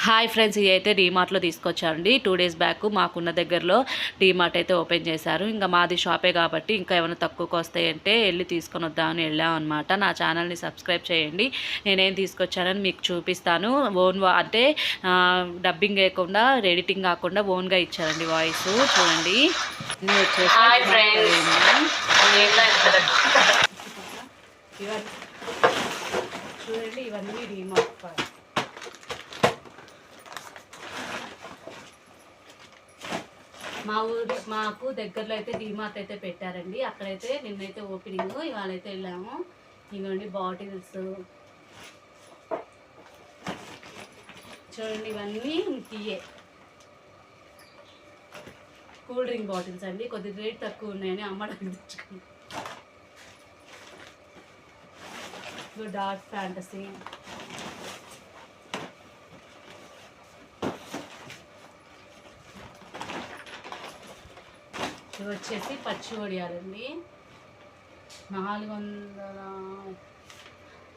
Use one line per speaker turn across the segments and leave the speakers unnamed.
Hi friends, ఇది అయితే డీమార్ట్లో తీసుకొచ్చారండి. 2 డేస్ బ్యాక్ మాకున్న దగ్గరలో డీమార్ట్ అయితే ఓపెన్ చేశారు. ఇంకా మాది షాపే కాబట్టి ఇంకా ఏమైనా తక్కువకు వస్తాయంటే వెళ్ళి తీసుకొని వద్దామని వెళ్ళాం అనమాట. నా ఛానల్ని సబ్స్క్రైబ్ చేయండి. నేనేం తీసుకొచ్చానని మీకు చూపిస్తాను. అంటే డబ్బింగ్ వేయకుండా, ఎడిటింగ్ కాకుండా ఓన్గా ఇచ్చారండి వాయిస్. చూడండి. చూడండి, ఇవన్నీ డీమార్ట్. మాకు దగ్గరలో అయితే డీమార్ట్ అయితే పెట్టారండి. అక్కడైతే నిన్నైతే ఓపెనింగ్, ఇవాళైతే వెళ్ళాము. ఇవ్వండి బాటిల్స్ చూడండి, ఇవన్నీ టీయే కూల్ డ్రింక్ బాటిల్స్ అండి. కొద్ది రేట్ తక్కువ ఉన్నాయని అమ్మడానికి తెచ్చుకున్నాం. డార్క్ ఫ్యాంటసీ, ఇవి వచ్చేసి పచ్చి వడియాలండి. 400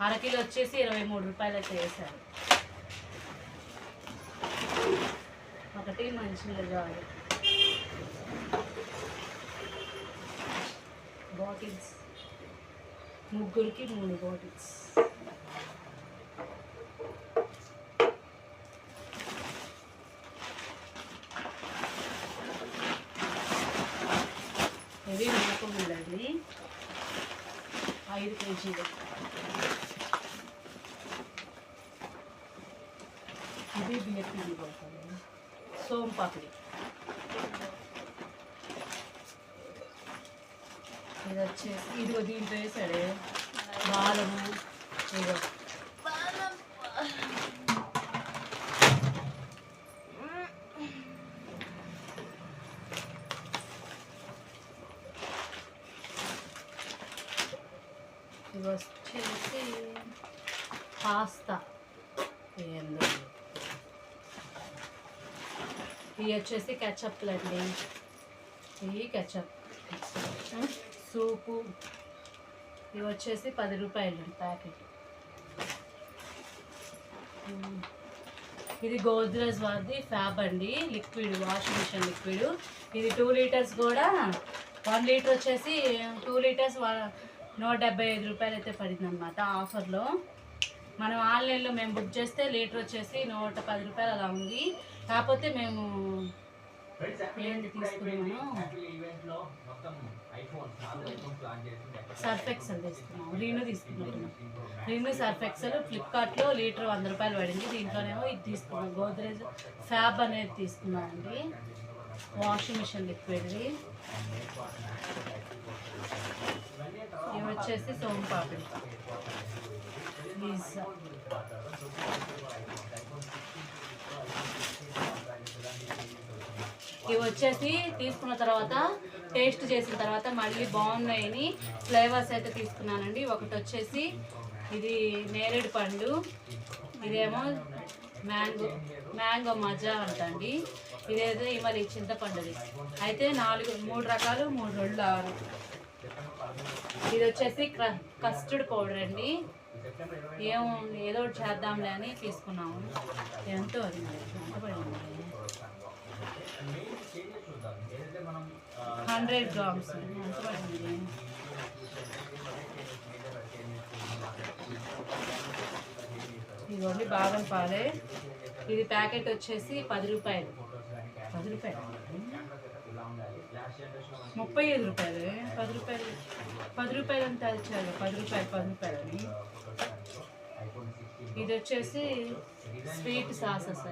అరకిలో వచ్చేసి 23 రూపాయలు అయితే వేశారు. ఒకటి మంచిగా కాదు. బాటిల్స్ ముగ్గురికి 3 బాటిల్స్. ఇవి మినపగుళ్ళండి, 5 కేజీలు. ఇది బియ్యపిండి పడుతుంది. సోంపాపిడి, ఇది వచ్చేసి ఇదిగో దీంట్లో వేసాడే బాలము. ఇదిగో ఇది వచ్చేసి పాస్తా, ఇవి వచ్చేసి కెచప్లు అండి. ఇవి కెచప్. సూపు ఇవి వచ్చేసి 10 రూపాయలు ప్యాకెట్. ఇది గోద్రేజ్ వారిది ఫ్యాబ్ అండి, లిక్విడ్, వాషింగ్ మిషన్ లిక్విడ్. ఇది 2 లీటర్స్ కూడా. 1 లీటర్ వచ్చేసి 2 లీటర్స్ 175 రూపాయలు అయితే పడింది అనమాట ఆఫర్లో. మనం ఆన్లైన్లో మేము బుక్ చేస్తే లీటర్ వచ్చేసి 110 రూపాయలు అలా ఉంది. కాకపోతే మేము ఏంటి తీసుకున్నాము, సర్ఫ్ ఎక్సెల్ తీసుకున్నాము. రీను తీసుకున్నాము. రీను సర్ఫ్ ఎక్సెల్ ఫ్లిప్కార్ట్లో లీటర్ 100 రూపాయలు పడింది. దీంట్లోనేమో ఇది తీసుకున్నాం, గోద్రేజ్ ఫ్యాబ్ అనేది తీసుకున్నామండి, వాషింగ్ మిషన్ లిక్విడ్ది. ఇవి వచ్చేసి సోంపాపిడి, పిజ్జా. ఇవి వచ్చేసి తీసుకున్న తర్వాత టేస్ట్ చేసిన తర్వాత మళ్ళీ బాగున్నాయని ఫ్లేవర్స్ అయితే తీసుకున్నానండి. ఒకటి వచ్చేసి ఇది నేరేడు పండు, ఇదేమో మ్యాంగో మజా అంటండి. ఇదైతే మళ్ళీ చింతపండుది. అయితే 3 రకాలు, 3 రోజులు 6. ఇది వచ్చేసి కస్టర్డ్ పౌడర్ అండి. ఏదో ఒకటి చేద్దాంలే అని తీసుకున్నాము. ఎంతో అది మరి ఎంత పడింది, 100 గ్రామ్స్ ఎంత పడింది. ఇదిగోండి బాదం పాలే. ఇది ప్యాకెట్ వచ్చేసి 10 రూపాయలు. 10 రూపాయలు 35 రూపాయలు. 10 రూపాయలు 10 రూపాయలు అంతా ఇచ్చారు. 10 రూపాయలు అని. ఇది వచ్చేసి స్వీట్ సాసెస్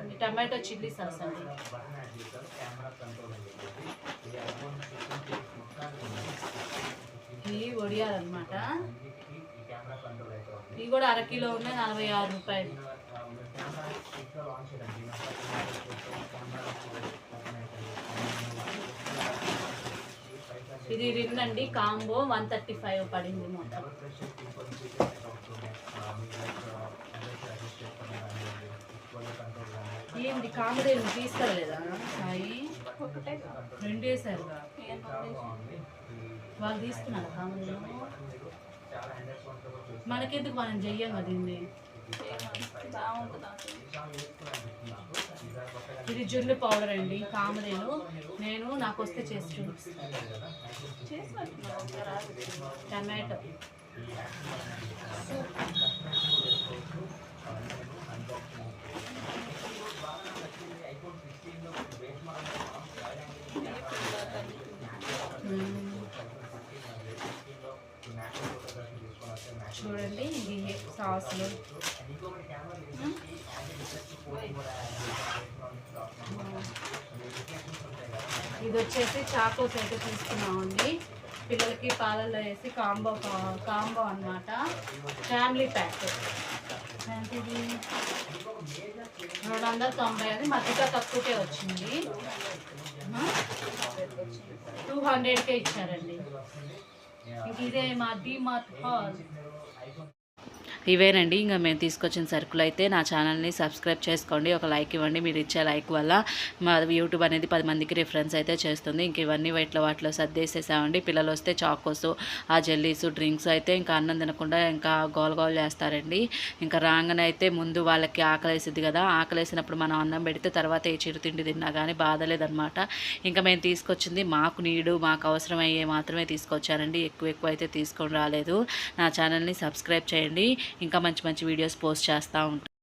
అండి, టమాటో చిల్లీ సాస్ అండి. ఇవి వడియాలన్నమాట. ఇవి కూడా అరకిలో ఉన్నాయి, 46 రూపాయలు. ఇది రిన్ అండి, కాంబో 135 పడింది మొత్తం. ఏంటి కామెడీ తీసుకెళ్ళలేదా సాయి? 2 వేసారుగా వాళ్ళు, తీసుకున్నారు కామెడీ. మనకెందుకు, మనం చెయ్యం కదా. బాగుంటుంది. ఇది జున్ను పౌడర్ అండి, కామధేను. నేను నాకు వస్తే చేసి చూపిస్తాను. టమాటో చూడండి, ఇది సాసులు. ఇది వచ్చేసి చాకోస్ అయితే తీసుకున్నామండి, పిల్లలకి పాలల్లో వేసి కాంబో అన్నమాట. ఫ్యామిలీ ప్యాక్ ఇది 290, అది మధ్యగా తక్కువకే వచ్చింది. 200కే ఇచ్చారండి. ఇదే మా డీమార్ట్ హాల్. ఇవేనండి ఇంకా మేము తీసుకొచ్చిన సరుకులు అయితే. నా ఛానల్ని సబ్స్క్రైబ్ చేసుకోండి, ఒక లైక్ ఇవ్వండి. మీరు ఇచ్చే లైక్ వల్ల మా యూట్యూబ్ అనేది 10 మందికి రిఫరెన్స్ అయితే చేస్తుంది. ఇంక ఇవన్నీ వాటిలో సర్దేసేసామండి. పిల్లలు వస్తే చాకోస్, ఆ జెల్లీస్, డ్రింక్స్ అయితే ఇంకా అన్నం తినకుండా ఇంకా గోల్ చేస్తారండి. ఇంకా రాగానే అయితే ముందు వాళ్ళకి ఆకలేసిద్ది కదా, ఆకలేసినప్పుడు మనం అన్నం పెడితే తర్వాత ఏ చిరు తిండి తిన్నా కానీ బాధలేదన్నమాట. ఇంకా మేము తీసుకొచ్చింది మాకు అవసరమయ్యే మాత్రమే తీసుకొచ్చానండి, ఎక్కువ అయితే తీసుకొని రాలేదు. నా ఛానల్ని సబ్స్క్రైబ్ చేయండి, ఇంకా మంచి వీడియోస్ పోస్ట్ చేస్తూ ఉంటాను.